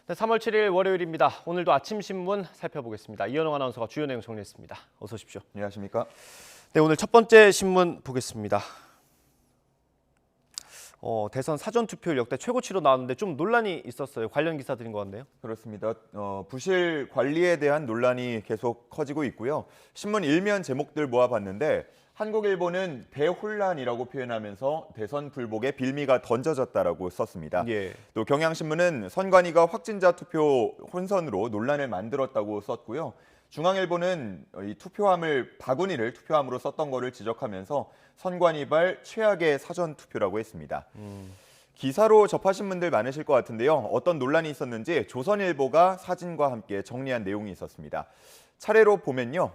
네, 3월 7일 월요일입니다. 오늘도 아침 신문 살펴보겠습니다. 이현웅 아나운서가 주요 내용 정리했습니다. 어서 오십시오. 안녕하십니까? 네, 오늘 첫 번째 신문 보겠습니다. 대선 사전 투표율 역대 최고치로 나왔는데 좀 논란이 있었어요. 관련 기사들인 것 같네요. 그렇습니다. 부실 관리에 대한 논란이 계속 커지고 있고요. 신문 일면 제목들 모아봤는데 한국일보는 대혼란이라고 표현하면서 대선 불복에 빌미가 던져졌다라고 썼습니다. 예. 또 경향신문은 선관위가 확진자 투표 혼선으로 논란을 만들었다고 썼고요. 중앙일보는 이 투표함을 바구니를 투표함으로 썼던 거를 지적하면서 선관위발 최악의 사전 투표라고 했습니다. 기사로 접하신 분들 많으실 것 같은데요. 어떤 논란이 있었는지 조선일보가 사진과 함께 정리한 내용이 있었습니다. 차례로 보면요.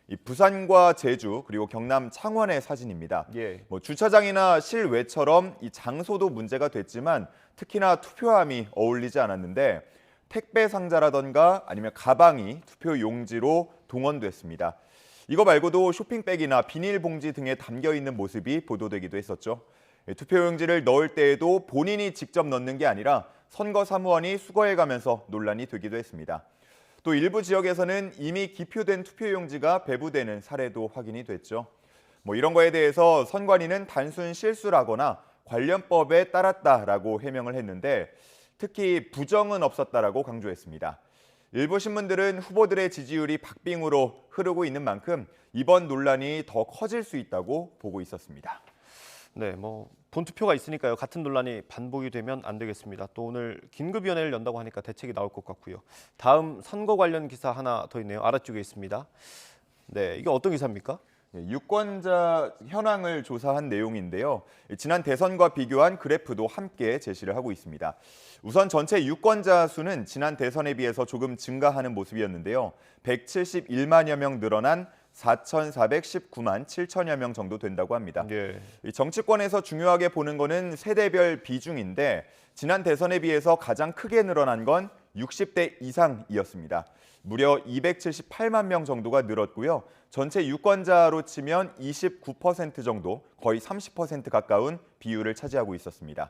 이 부산과 제주 그리고 경남 창원의 사진입니다. 예. 주차장이나 실외처럼 이 장소도 문제가 됐지만 특히나 투표함이 어울리지 않았는데 택배 상자라던가 아니면 가방이 투표 용지로 동원됐습니다. 이거 말고도 쇼핑백이나 비닐봉지 등에 담겨 있는 모습이 보도되기도 했었죠. 투표용지를 넣을 때에도 본인이 직접 넣는 게 아니라 선거사무원이 수거해가면서 논란이 되기도 했습니다. 또 일부 지역에서는 이미 기표된 투표용지가 배부되는 사례도 확인이 됐죠. 이런 거에 대해서 선관위는 단순 실수라거나 관련법에 따랐다라고 해명을 했는데 특히 부정은 없었다라고 강조했습니다. 일부 신문들은 후보들의 지지율이 박빙으로 흐르고 있는 만큼 이번 논란이 더 커질 수 있다고 보고 있었습니다. 네, 본투표가 있으니까요. 같은 논란이 반복이 되면 안 되겠습니다. 또 오늘 긴급위원회를 연다고 하니까 대책이 나올 것 같고요. 다음 선거 관련 기사 하나 더 있네요. 아래쪽에 있습니다. 네, 이게 어떤 기사입니까? 유권자 현황을 조사한 내용인데요. 지난 대선과 비교한 그래프도 함께 제시를 하고 있습니다. 우선 전체 유권자 수는 지난 대선에 비해서 조금 증가하는 모습이었는데요. 171만여 명 늘어난 4,419만 7천여 명 정도 된다고 합니다. 예. 정치권에서 중요하게 보는 거는 세대별 비중인데 지난 대선에 비해서 가장 크게 늘어난 건 60대 이상이었습니다. 무려 278만 명 정도가 늘었고요. 전체 유권자로 치면 29% 정도, 거의 30% 가까운 비율을 차지하고 있었습니다.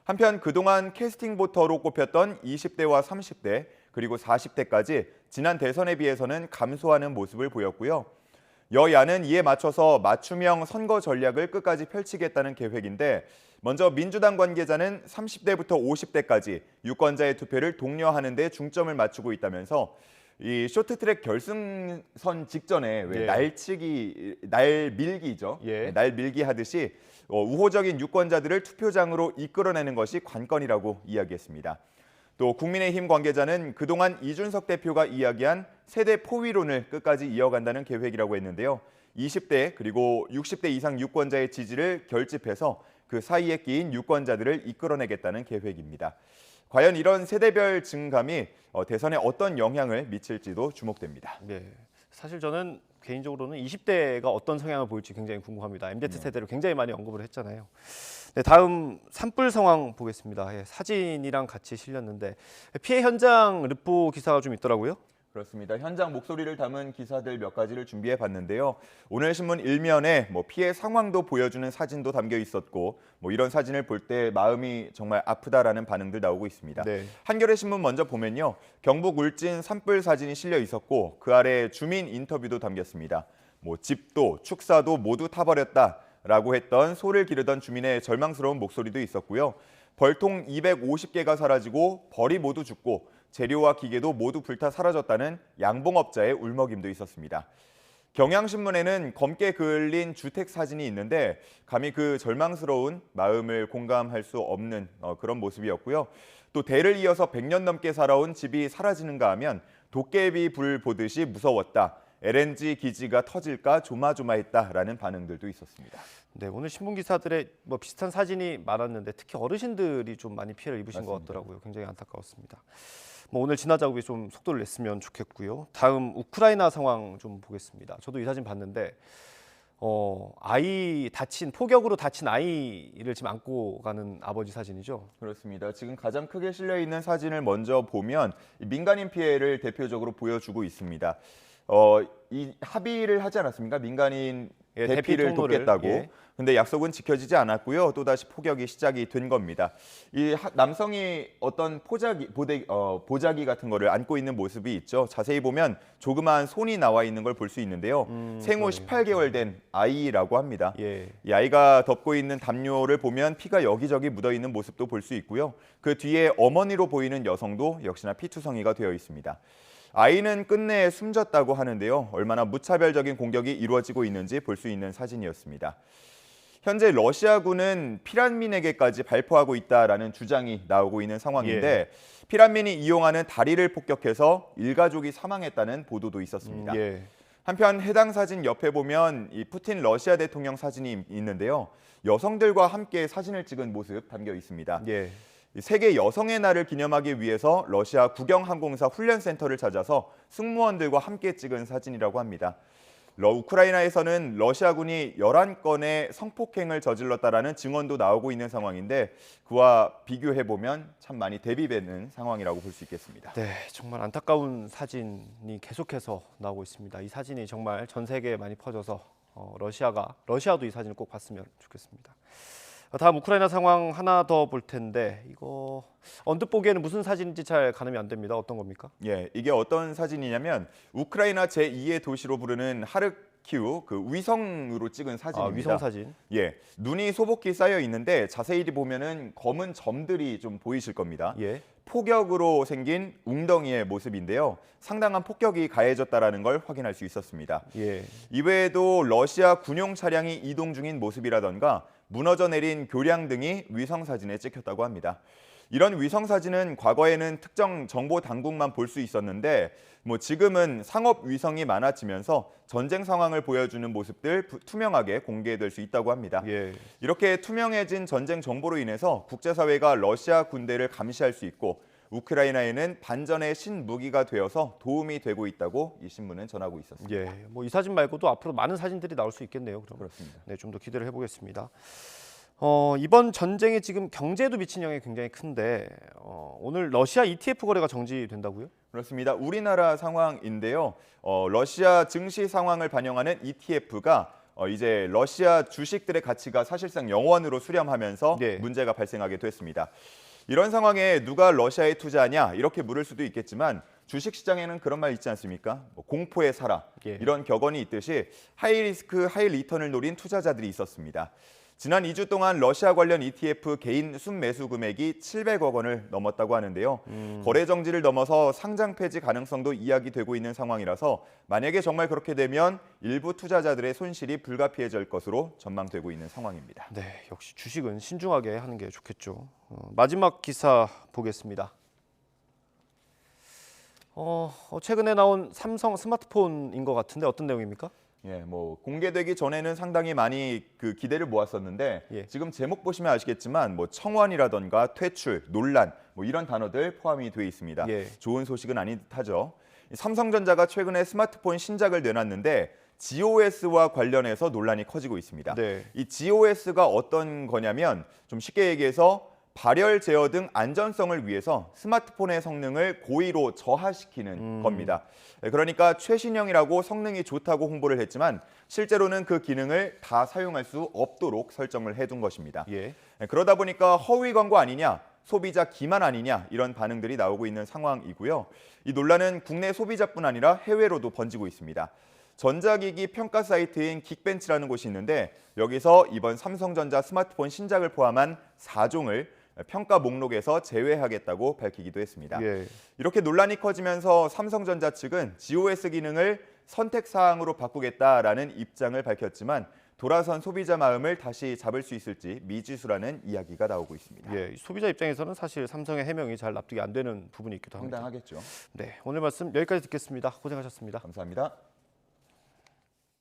한편 그동안 캐스팅 보터로 꼽혔던 20대와 30대 그리고 40대까지 지난 대선에 비해서는 감소하는 모습을 보였고요. 여야는 이에 맞춰서 맞춤형 선거 전략을 끝까지 펼치겠다는 계획인데 먼저 민주당 관계자는 30대부터 50대까지 유권자의 투표를 독려하는 데 중점을 맞추고 있다면서 이 쇼트트랙 결승선 직전에 왜 날밀기죠. 예. 날밀기 하듯이 우호적인 유권자들을 투표장으로 이끌어내는 것이 관건이라고 이야기했습니다. 또 국민의힘 관계자는 그동안 이준석 대표가 이야기한 세대 포위론을 끝까지 이어간다는 계획이라고 했는데요. 20대 그리고 60대 이상 유권자의 지지를 결집해서 그 사이에 끼인 유권자들을 이끌어내겠다는 계획입니다. 과연 이런 세대별 증감이 대선에 어떤 영향을 미칠지도 주목됩니다. 네, 사실 저는 개인적으로는 20대가 어떤 성향을 보일지 굉장히 궁금합니다. MZ세대를 굉장히 많이 언급을 했잖아요. 네, 다음 산불 상황 보겠습니다. 예, 사진이랑 같이 실렸는데 피해 현장 르포 기사가 좀 있더라고요. 그렇습니다. 현장 목소리를 담은 기사들 몇 가지를 준비해 봤는데요. 오늘 신문 일면에 피해 상황도 보여주는 사진도 담겨 있었고 이런 사진을 볼 때 마음이 정말 아프다라는 반응들 나오고 있습니다. 네. 한겨레 신문 먼저 보면요. 경북 울진 산불 사진이 실려 있었고 그 아래 주민 인터뷰도 담겼습니다. 집도 축사도 모두 타버렸다라고 했던 소를 기르던 주민의 절망스러운 목소리도 있었고요. 벌통 250개가 사라지고 벌이 모두 죽고 재료와 기계도 모두 불타 사라졌다는 양봉업자의 울먹임도 있었습니다. 경향신문에는 검게 그을린 주택 사진이 있는데 감히 그 절망스러운 마음을 공감할 수 없는 그런 모습이었고요. 또 대를 이어서 100년 넘게 살아온 집이 사라지는가 하면 도깨비 불 보듯이 무서웠다. LNG 기지가 터질까 조마조마했다라는 반응들도 있었습니다. 네, 오늘 신문 기사들에 비슷한 사진이 많았는데 특히 어르신들이 좀 많이 피해를 입으신 맞습니다. 것 같더라고요. 굉장히 안타까웠습니다. 오늘 진화 자국이 좀 속도를 냈으면 좋겠고요. 다음 우크라이나 상황 좀 보겠습니다. 저도 이 사진 봤는데 폭격으로 다친 아이를 지금 안고 가는 아버지 사진이죠. 그렇습니다. 지금 가장 크게 실려 있는 사진을 먼저 보면 민간인 피해를 대표적으로 보여주고 있습니다. 이 합의를 하지 않았습니까? 민간인 예, 대피를 통로를, 돕겠다고. 예. 근데 약속은 지켜지지 않았고요. 또다시 폭격이 시작이 된 겁니다. 이 남성이 어떤 보자기 같은 거를 안고 있는 모습이 있죠. 자세히 보면 조그마한 손이 나와 있는 걸 볼 수 있는데요. 생후 그러네요. 18개월 된 아이라고 합니다. 예. 이 아이가 덮고 있는 담요를 보면 피가 여기저기 묻어 있는 모습도 볼 수 있고요. 그 뒤에 어머니로 보이는 여성도 역시나 피투성이가 되어 있습니다. 아이는 끝내 숨졌다고 하는데요. 얼마나 무차별적인 공격이 이루어지고 있는지 볼 수 있는 사진이었습니다. 현재 러시아군은 피란민에게까지 발포하고 있다라는 주장이 나오고 있는 상황인데 피란민이 이용하는 다리를 폭격해서 일가족이 사망했다는 보도도 있었습니다. 예. 한편 해당 사진 옆에 보면 이 푸틴 러시아 대통령 사진이 있는데요. 여성들과 함께 사진을 찍은 모습 담겨 있습니다. 예. 세계 여성의 날을 기념하기 위해서 러시아 국영항공사 훈련센터를 찾아서 승무원들과 함께 찍은 사진이라고 합니다. 우크라이나에서는 러시아군이 11건의 성폭행을 저질렀다라는 증언도 나오고 있는 상황인데 그와 비교해보면 참 많이 대비되는 상황이라고 볼 수 있겠습니다. 네, 정말 안타까운 사진이 계속해서 나오고 있습니다. 이 사진이 정말 전 세계에 많이 퍼져서 러시아도 이 사진을 꼭 봤으면 좋겠습니다. 다음 우크라이나 상황 하나 더 볼 텐데 이거 언뜻 보기에는 무슨 사진인지 잘 가늠이 안 됩니다. 어떤 겁니까? 예, 이게 어떤 사진이냐면 우크라이나 제2의 도시로 부르는 하르키우 그 위성으로 찍은 사진입니다. 위성 사진. 예, 눈이 소복히 쌓여 있는데 자세히 보면은 검은 점들이 좀 보이실 겁니다. 예. 폭격으로 생긴 웅덩이의 모습인데요. 상당한 폭격이 가해졌다라는 걸 확인할 수 있었습니다. 예. 이외에도 러시아 군용 차량이 이동 중인 모습이라던가 무너져 내린 교량 등이 위성 사진에 찍혔다고 합니다. 이런 위성 사진은 과거에는 특정 정보 당국만 볼 수 있었는데 지금은 상업 위성이 많아지면서 전쟁 상황을 보여주는 모습들 투명하게 공개될 수 있다고 합니다. 예. 이렇게 투명해진 전쟁 정보로 인해서 국제사회가 러시아 군대를 감시할 수 있고 우크라이나에는 반전의 신무기가 되어서 도움이 되고 있다고 이 신문은 전하고 있었습니다. 예. 이 사진 말고도 앞으로 많은 사진들이 나올 수 있겠네요. 그럼. 그렇습니다. 네, 좀 더 기대를 해보겠습니다. 이번 전쟁이 지금 경제에도 미친 영향이 굉장히 큰데 오늘 러시아 ETF 거래가 정지된다고요? 그렇습니다. 우리나라 상황인데요. 러시아 증시 상황을 반영하는 ETF가 이제 러시아 주식들의 가치가 사실상 영원으로 수렴하면서 네. 문제가 발생하게 됐습니다. 이런 상황에 누가 러시아에 투자하냐 이렇게 물을 수도 있겠지만 주식시장에는 그런 말 있지 않습니까? 공포에 살아 예. 이런 격언이 있듯이 하이리스크 하이리턴을 노린 투자자들이 있었습니다. 지난 2주 동안 러시아 관련 ETF 개인 순매수 금액이 700억 원을 넘었다고 하는데요. 거래 정지를 넘어서 상장 폐지 가능성도 이야기되고 있는 상황이라서 만약에 정말 그렇게 되면 일부 투자자들의 손실이 불가피해질 것으로 전망되고 있는 상황입니다. 네, 역시 주식은 신중하게 하는 게 좋겠죠. 마지막 기사 보겠습니다. 최근에 나온 삼성 스마트폰인 것 같은데 어떤 내용입니까? 예, 공개되기 전에는 상당히 많이 그 기대를 모았었는데 예. 지금 제목 보시면 아시겠지만 청원이라던가 퇴출, 논란 이런 단어들 포함이 되어 있습니다. 예. 좋은 소식은 아닌 듯하죠. 삼성전자가 최근에 스마트폰 신작을 내놨는데 GOS와 관련해서 논란이 커지고 있습니다. 네. 이 GOS가 어떤 거냐면 좀 쉽게 얘기해서 발열 제어 등 안전성을 위해서 스마트폰의 성능을 고의로 저하시키는 겁니다. 그러니까 최신형이라고 성능이 좋다고 홍보를 했지만 실제로는 그 기능을 다 사용할 수 없도록 설정을 해둔 것입니다. 예. 그러다 보니까 허위 광고 아니냐, 소비자 기만 아니냐 이런 반응들이 나오고 있는 상황이고요. 이 논란은 국내 소비자뿐 아니라 해외로도 번지고 있습니다. 전자기기 평가 사이트인 긱벤치라는 곳이 있는데 여기서 이번 삼성전자 스마트폰 신작을 포함한 4종을 평가 목록에서 제외하겠다고 밝히기도 했습니다. 예. 이렇게 논란이 커지면서 삼성전자 측은 GOS 기능을 선택 사항으로 바꾸겠다라는 입장을 밝혔지만 돌아선 소비자 마음을 다시 잡을 수 있을지 미지수라는 이야기가 나오고 있습니다. 예, 소비자 입장에서는 사실 삼성의 해명이 잘 납득이 안 되는 부분이 있기도 합니다. 황당하겠죠. 네, 오늘 말씀 여기까지 듣겠습니다. 고생하셨습니다. 감사합니다.